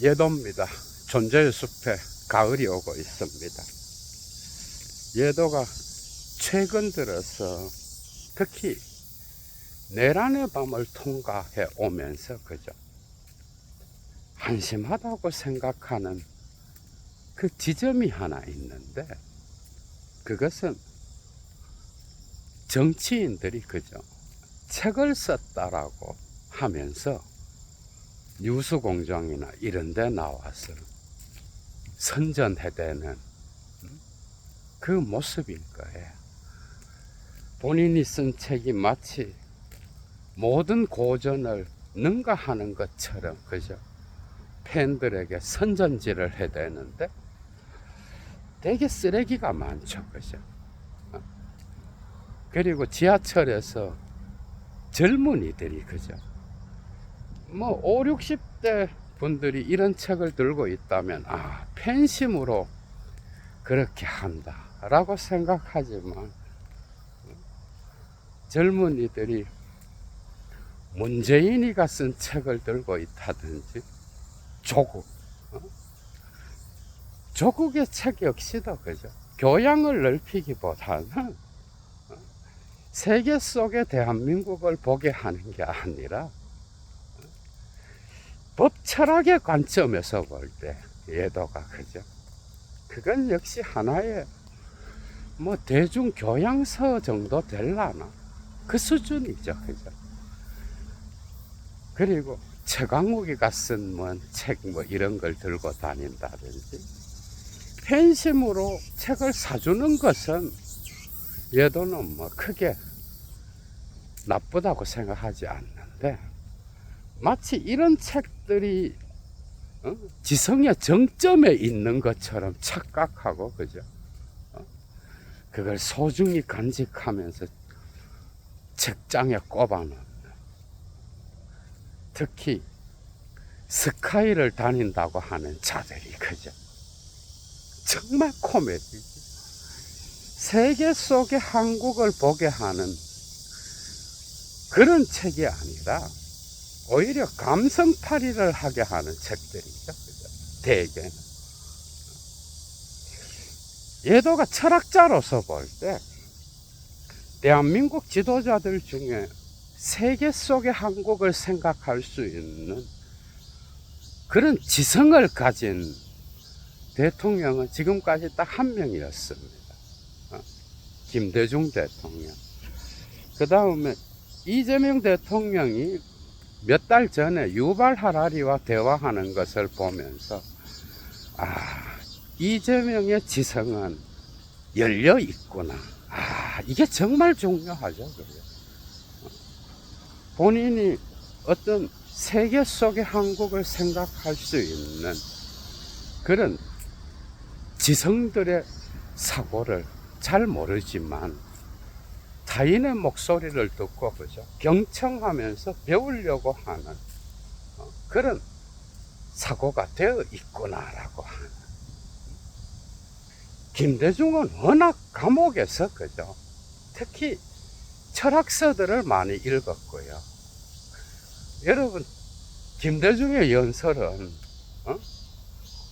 예도입니다. 존재의 숲에 가을이 오고 있습니다. 예도가 최근 들어서 특히 내란의 밤을 통과해 오면서 그죠? 한심하다고 생각하는 그 지점이 하나 있는데, 그것은 정치인들이 그죠? 책을 썼다라고 하면서 뉴스공장이나 이런 데 나와서 선전해대는 그 모습인 거예요. 본인이 쓴 책이 마치 모든 고전을 능가하는 것처럼 그죠? 팬들에게 선전지를 해대는데 되게 쓰레기가 많죠, 그죠? 그리고 지하철에서 젊은이들이 그죠? 뭐 5, 60대 분들이 이런 책을 들고 있다면 팬심으로 그렇게 한다 라고 생각하지만, 젊은이들이 문재인이가 쓴 책을 들고 있다든지 조국의 책 역시도 그죠? 교양을 넓히기보다는 세계 속의 대한민국을 보게 하는 게 아니라 법 철학의 관점에서 볼 때 예도가 그죠? 그건 역시 하나의 뭐 대중 교양서 정도 될라나 그 수준이죠, 그죠? 그리고 최강욱이가 쓴 책 이런 걸 들고 다닌다든지 팬심으로 책을 사주는 것은 예도는 크게 나쁘다고 생각하지 않는데, 마치 이런 책들이 지성의 정점에 있는 것처럼 착각하고 그죠? 그걸 소중히 간직하면서 책장에 꼽아놓는, 특히 스카이를 다닌다고 하는 자들이 그죠? 정말 코미디. 세계 속의 한국을 보게 하는 그런 책이 아니라 오히려 감성팔이를 하게 하는 책들이죠, 그죠? 대개는. 예도가 철학자로서 볼 때 대한민국 지도자들 중에 세계 속의 한국을 생각할 수 있는 그런 지성을 가진 대통령은 지금까지 딱 한 명이었습니다. 김대중 대통령. 그 다음에 이재명 대통령이 몇 달 전에 유발 하라리와 대화하는 것을 보면서 이재명의 지성은 열려 있구나. 이게 정말 중요하죠. 본인이 어떤 세계 속의 한국을 생각할 수 있는 그런 지성들의 사고를 잘 모르지만 타인의 목소리를 듣고 그죠? 경청하면서 배우려고 하는 그런 사고가 되어 있구나라고 하는. 김대중은 워낙 감옥에서 그죠? 특히 철학서들을 많이 읽었고요. 여러분, 김대중의 연설은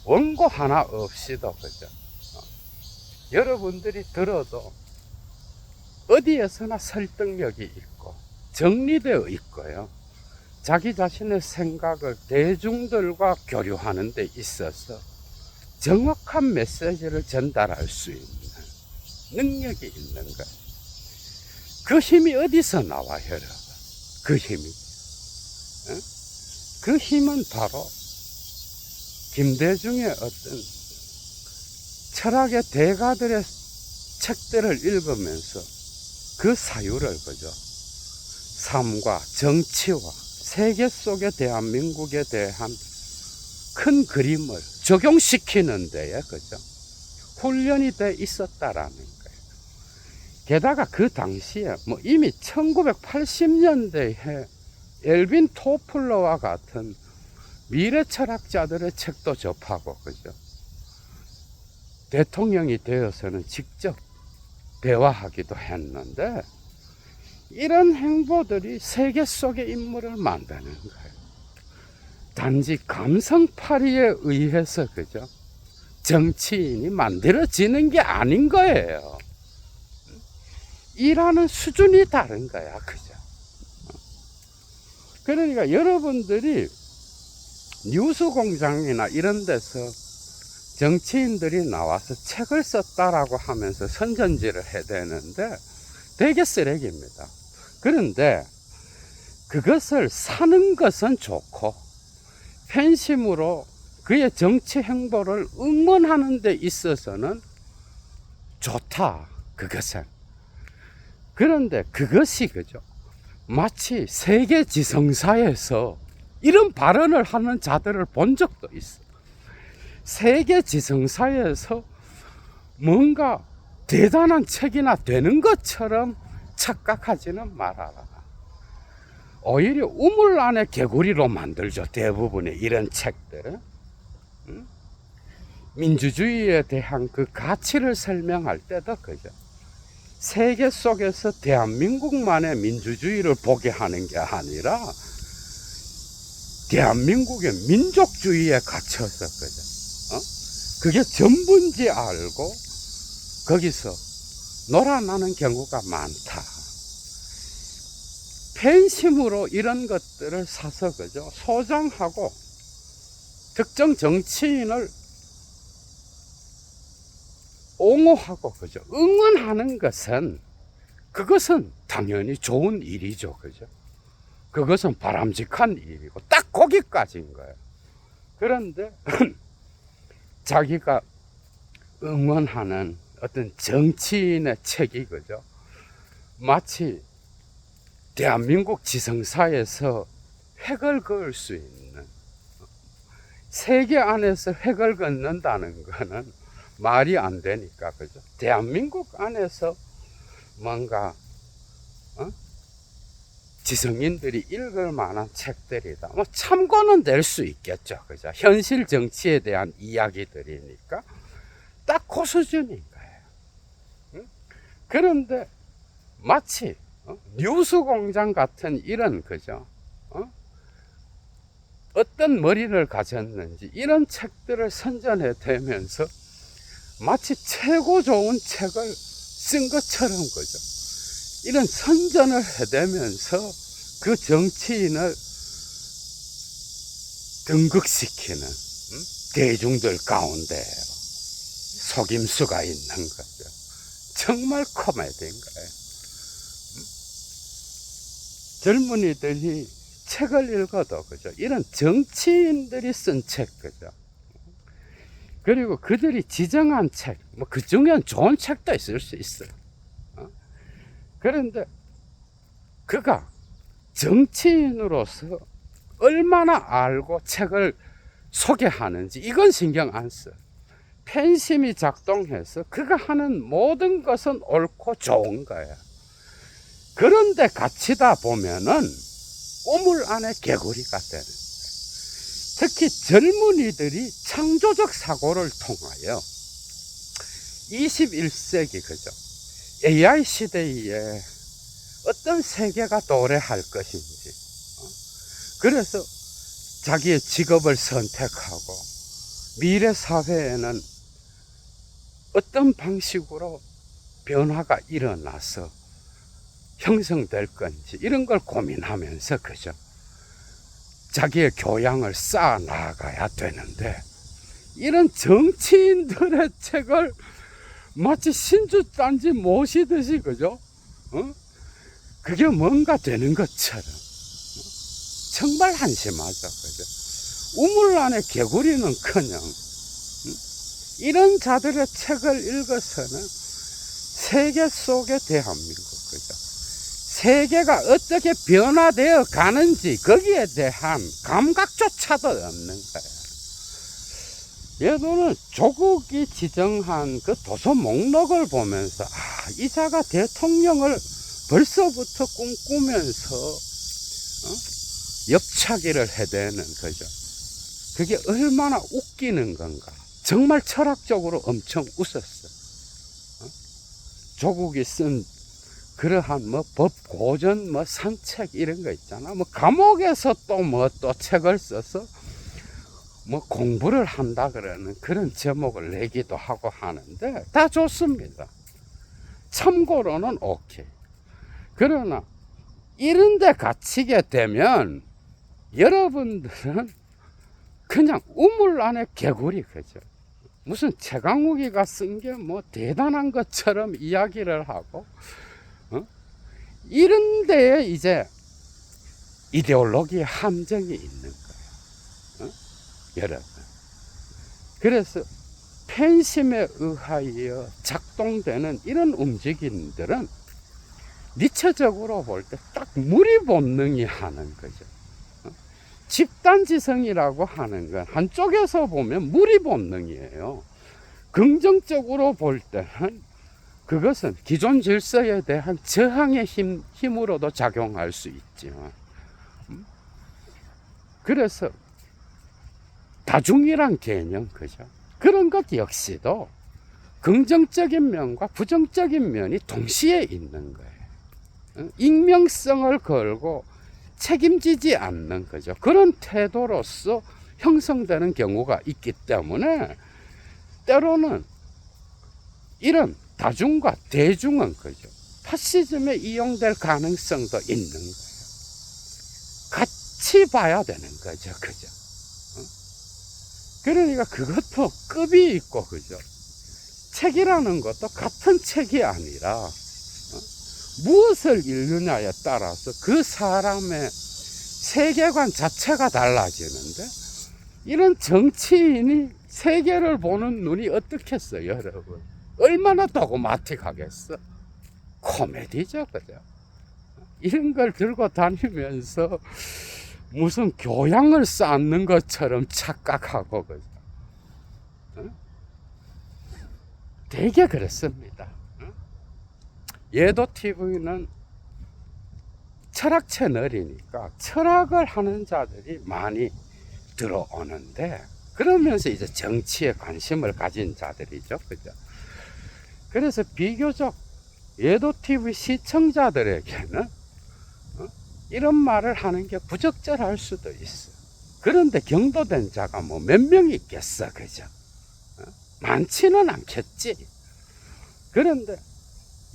원고 하나 없이도 그죠? 여러분들이 들어도 어디에서나 설득력이 있고 정리되어 있고요. 자기 자신의 생각을 대중들과 교류하는 데 있어서 정확한 메시지를 전달할 수 있는 능력이 있는 거예요. 그 힘이 어디서 나와요, 여러분? 그 힘이. 그 힘은 바로 김대중의 어떤 철학의 대가들의 책들을 읽으면서 그 사유를 그죠? 삶과 정치와 세계 속의 대한민국에 대한 큰 그림을 적용시키는 데에 그죠? 훈련이 돼 있었다라는 거예요. 게다가 그 당시에 이미 1980년대에 엘빈 토플러와 같은 미래 철학자들의 책도 접하고 그죠? 대통령이 되어서는 직접 대화하기도 했는데, 이런 행보들이 세계 속의 인물을 만드는 거예요. 단지 감성팔이에 의해서 그죠? 정치인이 만들어지는 게 아닌 거예요. 일하는 수준이 다른 거야, 그죠? 그러니까 여러분들이 뉴스공장이나 이런 데서 정치인들이 나와서 책을 썼다라고 하면서 선전지를 해야 되는데 되게 쓰레기입니다. 그런데 그것을 사는 것은 좋고 팬심으로 그의 정치 행보를 응원하는 데 있어서는 좋다, 그것은. 그런데 그것이 그죠? 마치 세계 지성사에서 이런 발언을 하는 자들을 본 적도 있어. 세계 지성사에서 뭔가 대단한 책이나 되는 것처럼 착각하지는 말아라. 오히려 우물 안에 개구리로 만들죠, 대부분의 이런 책들은. 민주주의에 대한 그 가치를 설명할 때도 그죠? 세계 속에서 대한민국만의 민주주의를 보게 하는 게 아니라 대한민국의 민족주의에 갇혀서 그죠? 그게 전부인지 알고 거기서 놀아나는 경우가 많다. 팬심으로 이런 것들을 사서 그죠? 소장하고 특정 정치인을 옹호하고 그죠? 응원하는 것은 그것은 당연히 좋은 일이죠, 그죠? 그것은 바람직한 일이고 딱 거기까지인 거예요. 그런데 자기가 응원하는 어떤 정치인의 책이 그죠? 마치 대한민국 지성사에서 획을 그을 수 있는, 세계 안에서 획을 긋는다는 거는 말이 안 되니까 그죠? 대한민국 안에서 뭔가 지성인들이 읽을 만한 책들이다. 뭐 참고는 될 수 있겠죠, 그죠? 현실 정치에 대한 이야기들이니까 딱 그 수준인 거예요. 그런데 마치 뉴스공장 같은 이런 그죠? 어떤 머리를 가졌는지 이런 책들을 선전해 대면서 마치 최고 좋은 책을 쓴 것처럼 그죠? 이런 선전을 해대면서 그 정치인을 등극시키는 대중들 가운데 속임수가 있는 거죠. 정말 코미디인 거예요. 젊은이들이 책을 읽어도 그죠? 이런 정치인들이 쓴 책 그죠? 그리고 그들이 지정한 책, 뭐 그 중에는 좋은 책도 있을 수 있어요. 그런데 그가 정치인으로서 얼마나 알고 책을 소개하는지 이건 신경 안 써. 팬심이 작동해서 그가 하는 모든 것은 옳고 좋은 거야. 그런데 갇히다 보면은 우물 안에 개구리가 되는 거예요. 특히 젊은이들이 창조적 사고를 통하여 21세기 그죠? AI 시대에 어떤 세계가 도래할 것인지, 그래서 자기의 직업을 선택하고 미래 사회에는 어떤 방식으로 변화가 일어나서 형성될 건지 이런 걸 고민하면서 그죠? 자기의 교양을 쌓아 나가야 되는데 이런 정치인들의 책을 마치 신주단지 모시듯이 그죠? 그게 뭔가 되는 것처럼 정말 한심하죠, 그죠? 우물 안에 개구리는커녕 이런 자들의 책을 읽어서는 세계 속의 대한민국 그죠? 세계가 어떻게 변화되어 가는지 거기에 대한 감각조차도 없는 거예요. 얘들은 조국이 지정한 그 도서 목록을 보면서 이 자가 대통령을 벌써부터 꿈꾸면서 옆차기를 해대는 거죠. 그게 얼마나 웃기는 건가. 정말 철학적으로 엄청 웃었어. 조국이 쓴 그러한 뭐 법 고전 뭐 산책 이런 거 있잖아. 뭐 감옥에서 또 뭐 또 책을 써서 뭐 공부를 한다 그러는 그런 제목을 내기도 하고 하는데 다 좋습니다. 참고로는 오케이. 그러나 이런 데 갇히게 되면 여러분들은 그냥 우물 안에 개구리, 그죠? 무슨 최강욱이가 쓴 게 뭐 대단한 것처럼 이야기를 하고, 이런 데에 이제 이데올로기의 함정이 있는 거예요. 여러분. 그래서 팬심에 의하여 작동되는 이런 움직임들은 니체적으로 볼 때 딱 무리 본능이 하는 거죠. 집단지성이라고 하는 건 한쪽에서 보면 무리 본능이에요. 긍정적으로 볼 때는 그것은 기존 질서에 대한 저항의 힘으로도 작용할 수 있지만, 그래서 다중이란 개념, 그죠? 그런 것 역시도 긍정적인 면과 부정적인 면이 동시에 있는 거예요. 익명성을 걸고 책임지지 않는 거죠. 그런 태도로서 형성되는 경우가 있기 때문에 때로는 이런 다중과 대중은 그죠, 파시즘에 이용될 가능성도 있는 거예요. 같이 봐야 되는 거죠, 그죠? 그러니까 그것도 급이 있고, 그죠? 책이라는 것도 같은 책이 아니라 무엇을 읽느냐에 따라서 그 사람의 세계관 자체가 달라지는데, 이런 정치인이 세계를 보는 눈이 어떻겠어요, 여러분? 얼마나 도그마틱하겠어? 코미디죠, 그죠? 이런 걸 들고 다니면서 무슨 교양을 쌓는 것처럼 착각하고, 그죠? 되게 그렇습니다. 예도TV는 철학 채널이니까 철학을 하는 자들이 많이 들어오는데, 그러면서 이제 정치에 관심을 가진 자들이죠, 그죠? 그래서 비교적 예도TV 시청자들에게는 이런 말을 하는 게 부적절할 수도 있어. 그런데 경도된 자가 뭐 몇 명 있겠어, 그죠? 많지는 않겠지. 그런데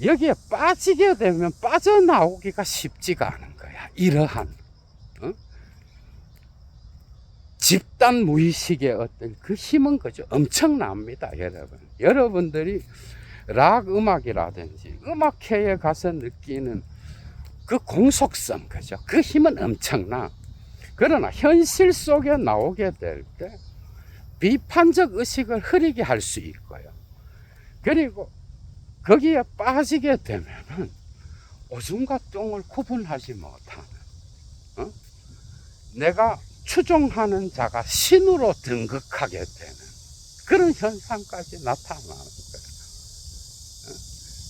여기에 빠지게 되면 빠져나오기가 쉽지가 않은 거야. 이러한 집단 무의식의 어떤 그 힘은, 그죠, 엄청납니다, 여러분. 여러분들이 락 음악이라든지 음악회에 가서 느끼는 그 공속성, 그죠, 그 힘은 엄청나. 그러나 현실 속에 나오게 될 때 비판적 의식을 흐리게 할 수 있고요. 그리고 거기에 빠지게 되면은 오줌과 똥을 구분하지 못하는, 내가 추종하는 자가 신으로 등극하게 되는 그런 현상까지 나타나는 거예요.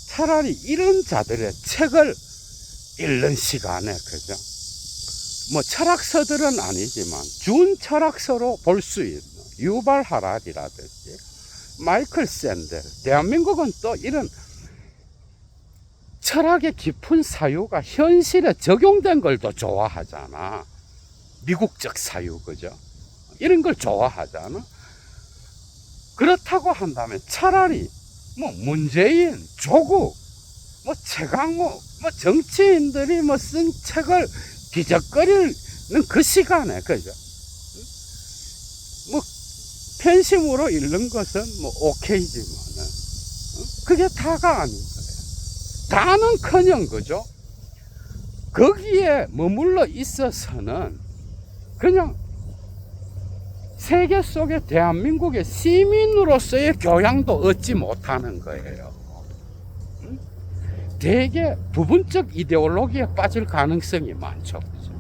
차라리 이런 자들의 책을 읽는 시간에, 그죠, 뭐 철학서들은 아니지만 준 철학서로 볼 수 있는 유발 하라리라든지 마이클 샌델, 대한민국은 또 이런 철학의 깊은 사유가 현실에 적용된 걸 더 좋아하잖아. 미국적 사유, 그죠? 이런 걸 좋아하잖아. 그렇다고 한다면 차라리 뭐 문재인, 조국, 뭐 최강욱, 뭐 정치인들이 뭐 쓴 책을 뒤적거리는 그 시간에, 그죠? 뭐 팬심으로 읽는 것은 뭐 오케이지만은 그게 다가 아닌 거예요. 다는커녕, 그죠, 거기에 머물러 있어서는 그냥 세계 속의 대한민국의 시민으로서의 교양도 얻지 못하는 거예요. 되게 부분적 이데올로기에 빠질 가능성이 많죠, 그죠?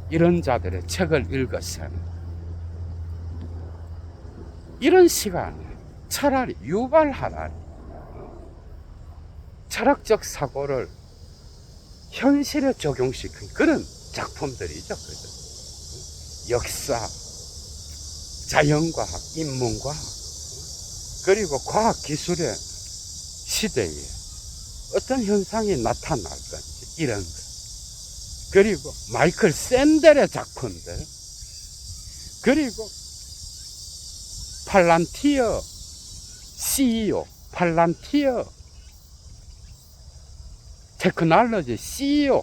이런 자들의 책을 읽어서는 이런 시간에 차라리 유발하라니 철학적 사고를 현실에 적용시킨 그런 작품들이죠, 그죠? 역사, 자연과학, 인문과학, 그리고 과학기술의 시대에 어떤 현상이 나타날 건지, 이런 것. 그리고 마이클 샌델의 작품들, 그리고 팔란티어 CEO, 팔란티어 테크놀로지 CEO로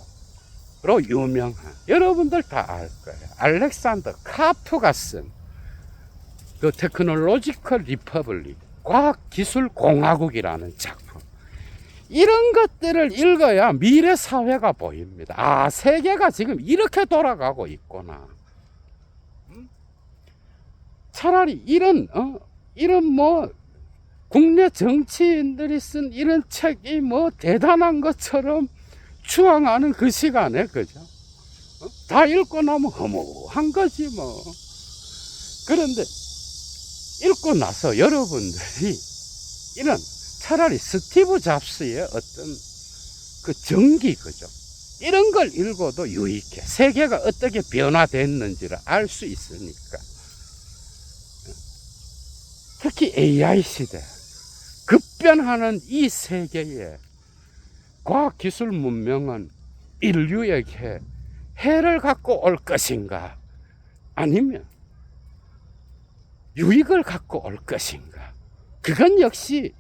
유명한, 여러분들 다 알 거예요. 알렉산더 카프가 쓴 그 테크놀로지컬 리퍼블릭, 과학기술공화국이라는 작품. 이런 것들을 읽어야 미래 사회가 보입니다. 아, 세계가 지금 이렇게 돌아가고 있구나. 차라리 이런 뭐 국내 정치인들이 쓴 이런 책이 뭐 대단한 것처럼 추앙하는 그 시간에, 그죠? 다 읽고 나면 허무한 거지 뭐. 그런데 읽고 나서 여러분들이 이런 차라리 스티브 잡스의 어떤 그 정기, 그죠? 이런 걸 읽어도 유익해. 세계가 어떻게 변화됐는지를 알 수 있으니까. 특히 AI 시대, 급변하는 이 세계에 과학기술 문명은 인류에게 해를 갖고 올 것인가, 아니면 유익을 갖고 올 것인가. 그건 역시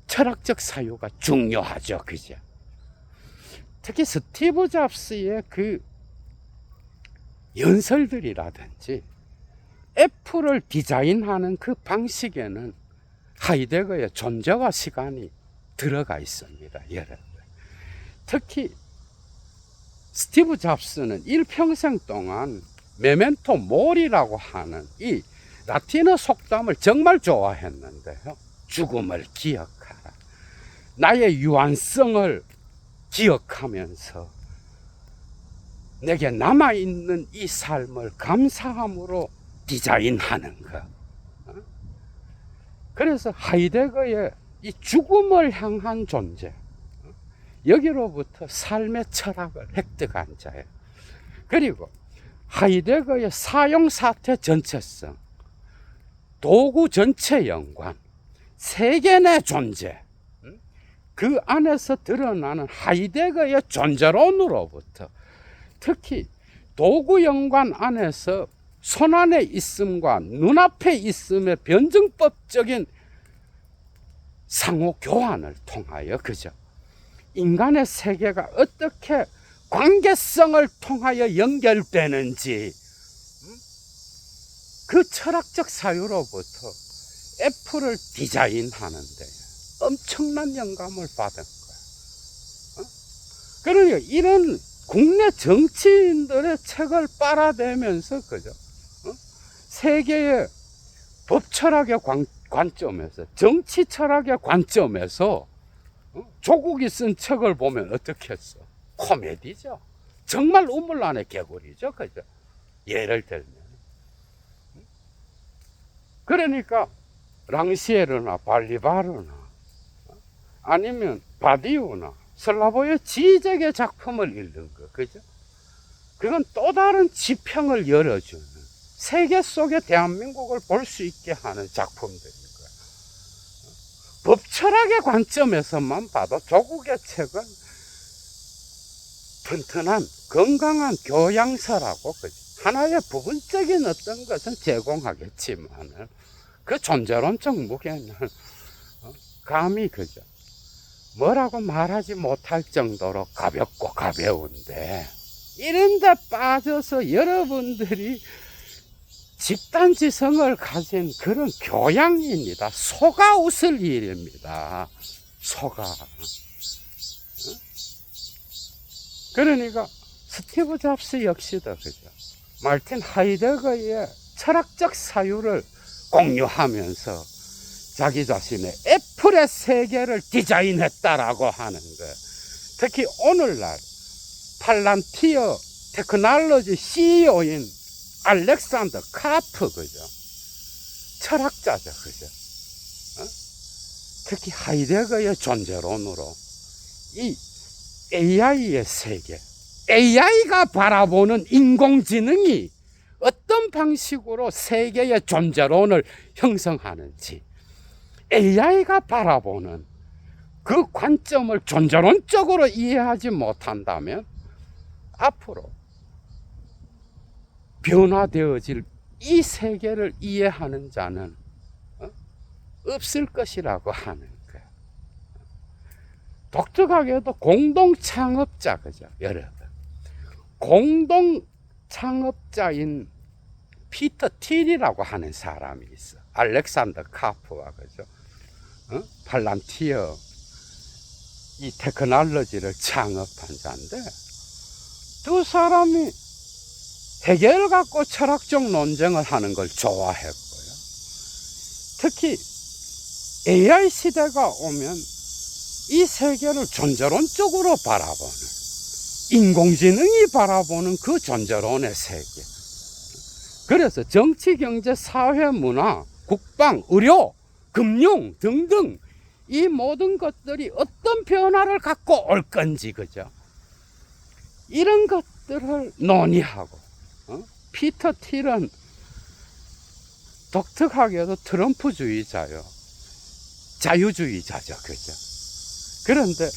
철학적 사유가 중요하죠. 그죠? 특히 스티브 잡스의 그 연설들이라든지 애플을 디자인하는 그 방식에는 하이데거의 존재와 시간이 들어가 있습니다. 여러분. 특히 스티브 잡스는 일평생 동안 메멘토 모리라고 하는 이 라틴어 속담을 정말 좋아했는데요. 죽음을 기억하라. 나의 유한성을 기억하면서 내게 남아있는 이 삶을 감사함으로 디자인하는 것. 그래서 하이데거의 이 죽음을 향한 존재, 여기로부터 삶의 철학을 획득한 자예요. 그리고 하이데거의 사용사태 전체성, 도구 전체 연관, 세계 내 존재, 그 안에서 드러나는 하이데거의 존재론으로부터, 특히 도구 연관 안에서 손안에 있음과 눈앞에 있음의 변증법적인 상호 교환을 통하여, 그죠? 인간의 세계가 어떻게 관계성을 통하여 연결되는지, 그 철학적 사유로부터 애플을 디자인하는데 엄청난 영감을 받은 거야. 그러니까 이런 국내 정치인들의 책을 빨아대면서, 그죠? 세계의 법 철학의 관점에서, 정치 철학의 관점에서 조국이 쓴 책을 보면 어떻게 했어? 코미디죠. 정말 우물 안의 개구리죠. 그죠? 예를 들면. 그러니까 랑시에르나 발리바르나 아니면 바디우나 슬라보의 지적의 작품을 읽는 거, 그죠? 그건 또 다른 지평을 열어주는, 세계 속의 대한민국을 볼 수 있게 하는 작품들인 거예요. 법철학의 관점에서만 봐도 조국의 책은 튼튼한 건강한 교양서라고, 그죠? 하나의 부분적인 어떤 것은 제공하겠지만 그 존재론적 무게는 감히, 그죠? 뭐라고 말하지 못할 정도로 가볍고 가벼운데, 이런데 빠져서 여러분들이 집단지성을 가진 그런 교양입니다. 소가 웃을 일입니다. 소가. 그러니까 스티브 잡스 역시도, 그죠? 마르틴 하이데거의 철학적 사유를 공유하면서 자기 자신의 애플의 세계를 디자인했다라고 하는 것. 특히 오늘날 팔란티어 테크놀로지 CEO인 알렉산더 카프, 그죠? 철학자죠, 그죠? 특히 하이데거의 존재론으로 이 AI의 세계, AI가 바라보는 인공지능이 어떤 방식으로 세계의 존재론을 형성하는지, AI가 바라보는 그 관점을 존재론적으로 이해하지 못한다면 앞으로 변화되어질 이 세계를 이해하는 자는 없을 것이라고 하는 거예요. 독특하게도 공동창업자, 그죠? 여러분. 공동창업자인 피터 틸이라고 하는 사람이 있어. 알렉산더 카프와, 그죠? 팔란티어 이 테크놀로지를 창업한 자인데, 두 사람이 해결 갖고 철학적 논쟁을 하는 걸 좋아했고요. 특히 AI 시대가 오면 이 세계를 존재론적으로 바라보는, 인공지능이 바라보는 그 존재론의 세계. 그래서 정치, 경제, 사회, 문화, 국방, 의료, 금융 등등 이 모든 것들이 어떤 변화를 갖고 올 건지, 그죠? 이런 것들을 논의하고, 피터 틸은 독특하게도 트럼프주의자요. 자유주의자죠, 그죠? 그런데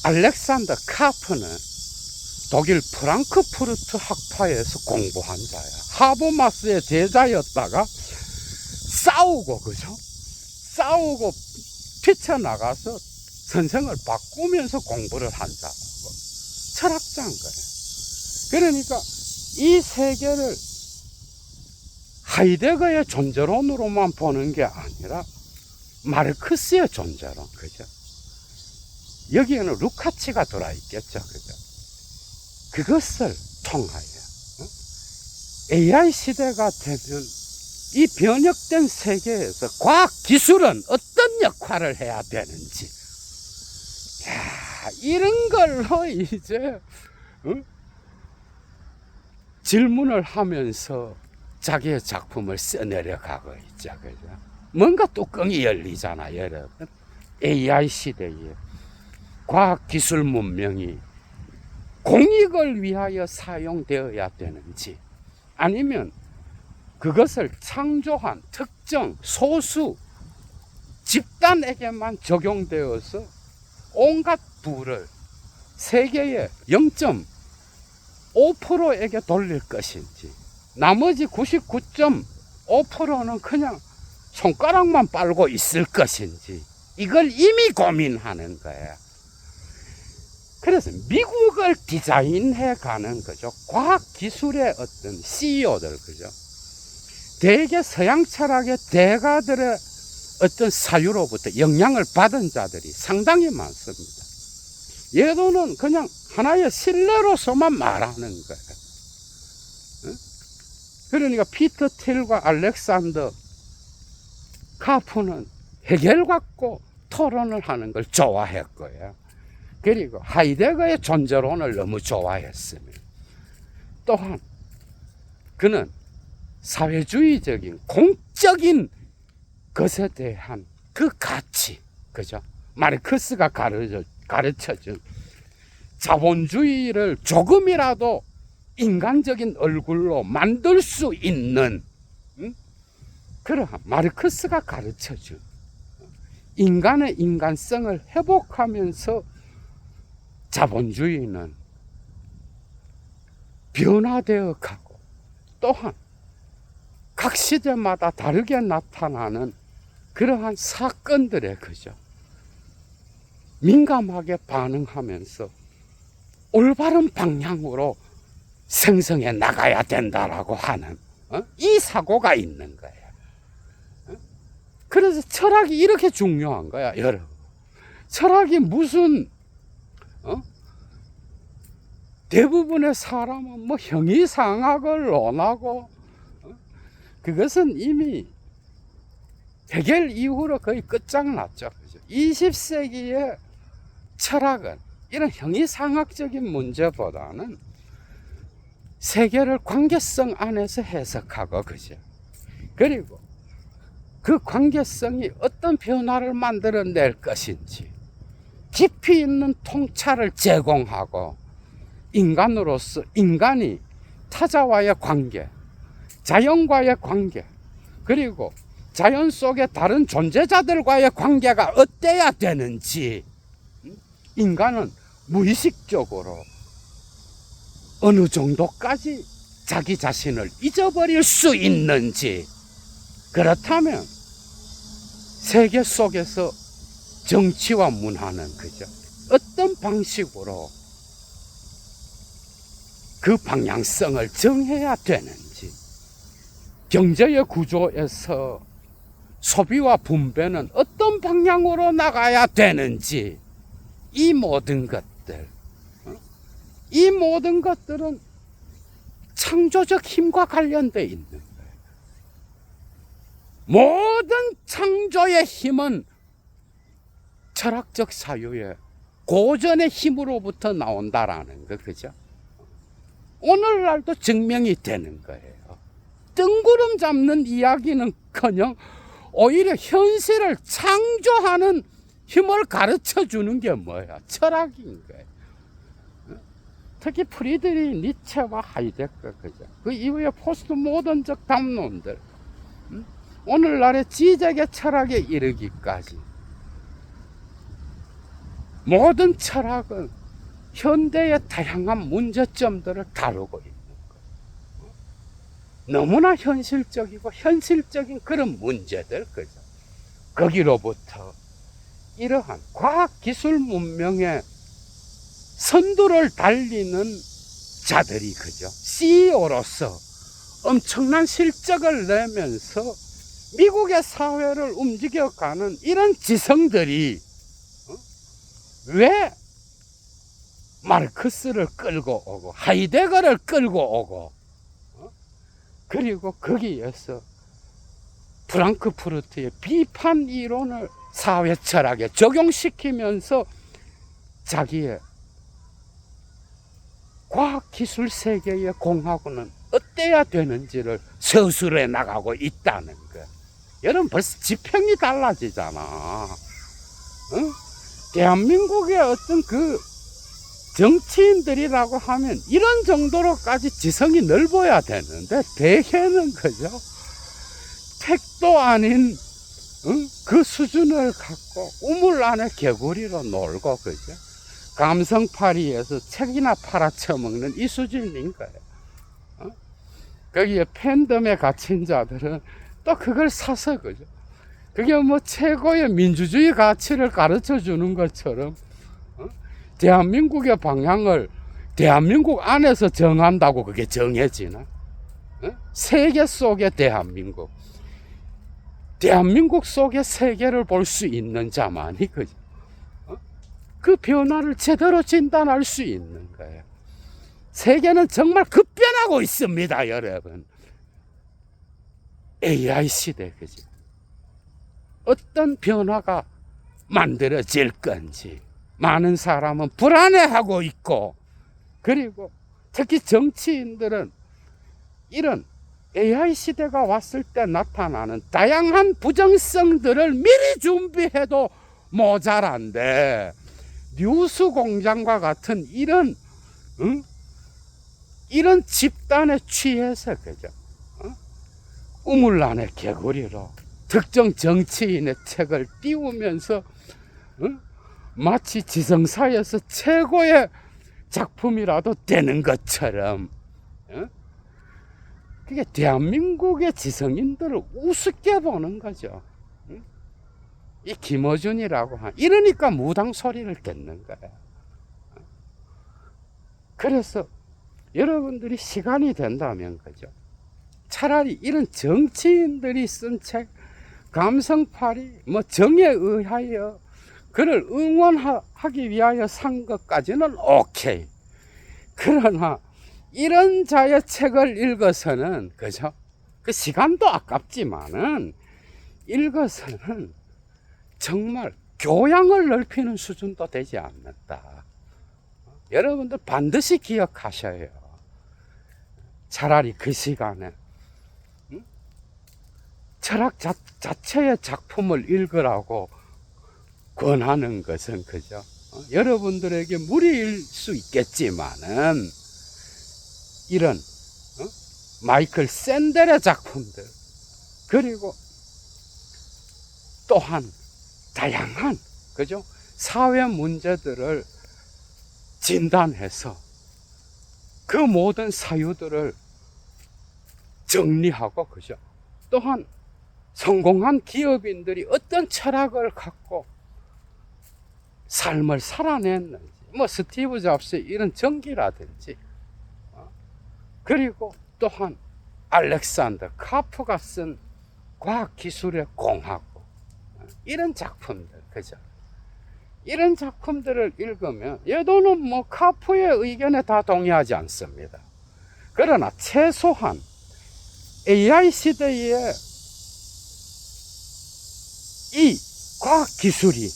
알렉산더 카프는 독일 프랑크푸르트 학파에서 공부한 자야. 하버마스의 제자였다가 싸우고, 그죠? 싸우고 뛰쳐나가서 선생을 바꾸면서 공부를 한 자고 철학자인 거예요. 그러니까 이 세계를 하이데거의 존재론으로만 보는 게 아니라 마르크스의 존재론, 그죠? 여기에는 루카치가 들어있겠죠, 그죠? 그것을 통하여 AI 시대가 되면 이 변혁된 세계에서 과학 기술은 어떤 역할을 해야 되는지, 이런 걸로 이제 질문을 하면서 자기의 작품을 써내려가고 있죠, 그죠? 뭔가 뚜껑이 열리잖아, 여러분. AI 시대에 과학 기술 문명이 공익을 위하여 사용되어야 되는지, 아니면 그것을 창조한 특정 소수 집단에게만 적용되어서 온갖 부를 세계의 0.5%에게 돌릴 것인지, 나머지 99.5%는 그냥 손가락만 빨고 있을 것인지, 이걸 이미 고민하는 거예요. 그래서 미국을 디자인해 가는 거죠. 과학기술의 어떤 CEO들, 그죠? 대개 서양 철학의 대가들의 어떤 사유로부터 영향을 받은 자들이 상당히 많습니다. 예도는 그냥 하나의 신뢰로서만 말하는 거예요. 그러니까 피터 틸과 알렉산더 카프는 해결 갖고 토론을 하는 걸 좋아했고요. 그리고 하이데거의 존재론을 너무 좋아했습니다. 또한 그는 사회주의적인 공적인 것에 대한 그 가치, 그죠? 마르크스가 가르쳐준 자본주의를 조금이라도 인간적인 얼굴로 만들 수 있는, 그러한 마르크스가 가르쳐준 인간의 인간성을 회복하면서 자본주의는 변화되어 가고, 또한 각 시대마다 다르게 나타나는 그러한 사건들에, 그죠? 민감하게 반응하면서 올바른 방향으로 생성해 나가야 된다라고 하는 이 사고가 있는 거예요. 그래서 철학이 이렇게 중요한 거야, 여러분. 철학이 무슨 대부분의 사람은 뭐 형이상학을 논하고, 그것은 이미 해결 이후로 거의 끝장났죠. 20세기의 철학은 이런 형이상학적인 문제보다는 세계를 관계성 안에서 해석하고, 그죠? 그리고 그 관계성이 어떤 변화를 만들어낼 것인지 깊이 있는 통찰을 제공하고, 인간으로서 인간이 타자와의 관계, 자연과의 관계, 그리고 자연 속의 다른 존재자들과의 관계가 어때야 되는지, 인간은 무의식적으로 어느 정도까지 자기 자신을 잊어버릴 수 있는지, 그렇다면 세계 속에서 정치와 문화는 그죠? 어떤 방식으로 그 방향성을 정해야 되는지, 경제의 구조에서 소비와 분배는 어떤 방향으로 나가야 되는지, 이 모든 것들, 이 모든 것들은 창조적 힘과 관련되어 있는 거예요. 모든 창조의 힘은 철학적 사유의 고전의 힘으로부터 나온다라는 거, 그죠? 오늘날도 증명이 되는 거예요. 뜬구름 잡는 이야기는커녕 오히려 현실을 창조하는 힘을 가르쳐 주는 게 뭐야? 철학인 거예요. 특히 프리드리히 니체와 하이데거, 그죠? 그 이후에 포스트 모던적 담론들, 오늘날의 지적의 철학에 이르기까지 모든 철학은 현대의 다양한 문제점들을 다루고 있는 거예요. 너무나 현실적이고 현실적인 그런 문제들, 그죠? 거기로부터 이러한 과학기술 문명의 선두를 달리는 자들이, 그죠? CEO로서 엄청난 실적을 내면서 미국의 사회를 움직여가는 이런 지성들이 왜 마르크스를 끌고 오고 하이데거를 끌고 오고 그리고 거기에서 프랑크푸르트의 비판 이론을 사회 철학에 적용시키면서 자기의 과학기술 세계의 공학은 어때야 되는지를 서술해 나가고 있다는 거. 여러분 벌써 지평이 달라지잖아. 대한민국의 어떤 그 정치인들이라고 하면 이런 정도로까지 지성이 넓어야 되는데 대개는 그죠? 택도 아닌 그 수준을 갖고 우물 안에 개구리로 놀고, 그죠? 감성파리에서 책이나 팔아쳐먹는 이 수준인 거예요. 거기에 팬덤에 갇힌 자들은 또 그걸 사서, 그죠? 그게 뭐 최고의 민주주의 가치를 가르쳐 주는 것처럼 대한민국의 방향을 대한민국 안에서 정한다고 그게 정해지나? 세계 속의 대한민국, 대한민국 속의 세계를 볼 수 있는 자만이, 그죠? 그 변화를 제대로 진단할 수 있는 거예요. 세계는 정말 급변하고 있습니다, 여러분. AI 시대, 그죠? 어떤 변화가 만들어질 건지 많은 사람은 불안해하고 있고, 그리고 특히 정치인들은 이런 AI 시대가 왔을 때 나타나는 다양한 부정성들을 미리 준비해도 모자란데, 뉴스 공장과 같은 이런 이런 집단에 취해서, 그죠? 우물 안에 개구리로 특정 정치인의 책을 띄우면서 마치 지성사에서 최고의 작품이라도 되는 것처럼 그게 대한민국의 지성인들을 우습게 보는 거죠. 이 김어준이라고 이러니까 무당 소리를 듣는 거예요. 그래서 여러분들이 시간이 된다면, 그죠? 차라리 이런 정치인들이 쓴 책, 감성팔이, 뭐 정에 의하여 그를 응원하기 위하여 산 것까지는 오케이. 그러나 이런 자의 책을 읽어서는, 그죠? 그 시간도 아깝지만은 읽어서는 정말 교양을 넓히는 수준도 되지 않는다. 여러분들 반드시 기억하셔요. 차라리 그 시간에 철학 자체의 작품을 읽으라고 권하는 것은, 그죠? 여러분들에게 무리일 수 있겠지만은 이런 마이클 샌델의 작품들, 그리고 또한 다양한, 그죠? 사회 문제들을 진단해서 그 모든 사유들을 정리하고, 그죠? 또한 성공한 기업인들이 어떤 철학을 갖고 삶을 살아냈는지, 뭐 스티브 잡스의 이런 정기라든지, 그리고 또한 알렉산더 카프가 쓴 과학기술의 공화국, 이런 작품들, 그죠? 이런 작품들을 읽으면, 얘도는 뭐 카프의 의견에 다 동의하지 않습니다. 그러나 최소한 AI 시대에 이 과학기술이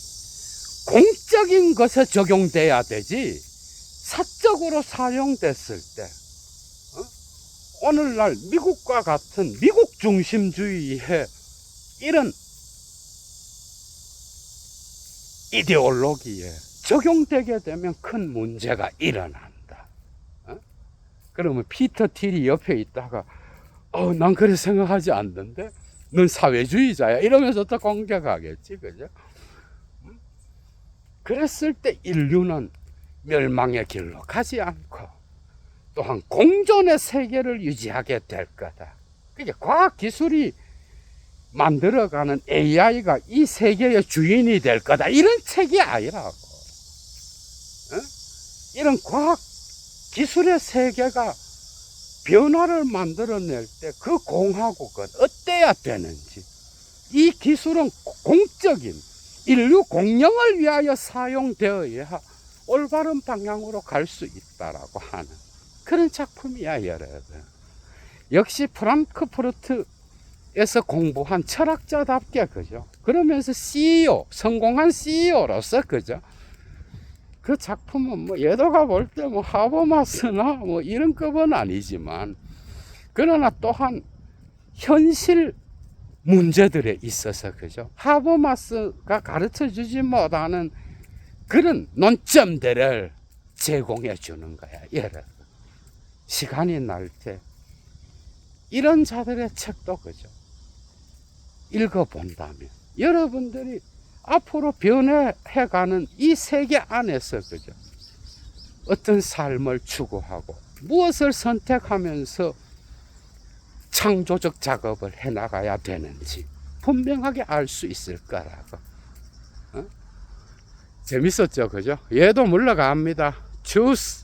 공적인 것에 적용돼야 되지, 사적으로 사용됐을 때, 오늘날 미국과 같은 미국 중심주의의 이런 이데올로기에 적용되게 되면 큰 문제가 일어난다. 그러면 피터 틸이 옆에 있다가 난 그렇게 생각하지 않는데 넌 사회주의자야 이러면서 또 공격하겠지, 그죠? 그랬을 때 인류는 멸망의 길로 가지 않고 또한 공존의 세계를 유지하게 될 거다. 그게 과학기술이 만들어가는 AI가 이 세계의 주인이 될 거다, 이런 책이 아니라고. 이런 과학기술의 세계가 변화를 만들어낼 때 그 공화국은 어때야 되는지, 이 기술은 공적인 인류 공영을 위하여 사용되어야 올바른 방향으로 갈 수 있다라고 하는 그런 작품이야, 여러분. 역시 프랑크푸르트에서 공부한 철학자답게, 그죠? 그러면서 CEO, 성공한 CEO로서, 그죠? 그 작품은 뭐 얘도가 볼 때 뭐 하버마스나 뭐 이런 급은 아니지만, 그러나 또한 현실 문제들에 있어서, 그죠? 하버마스가 가르쳐 주지 못하는 그런 논점들을 제공해 주는 거야, 여러분. 시간이 날 때 이런 자들의 책도, 그죠? 읽어본다면 여러분들이 앞으로 변해가는 이 세계 안에서, 그죠? 어떤 삶을 추구하고 무엇을 선택하면서 창조적 작업을 해나가야 되는지 분명하게 알 수 있을 거라고. 재밌었죠, 그죠? 얘도 물러갑니다. 주스.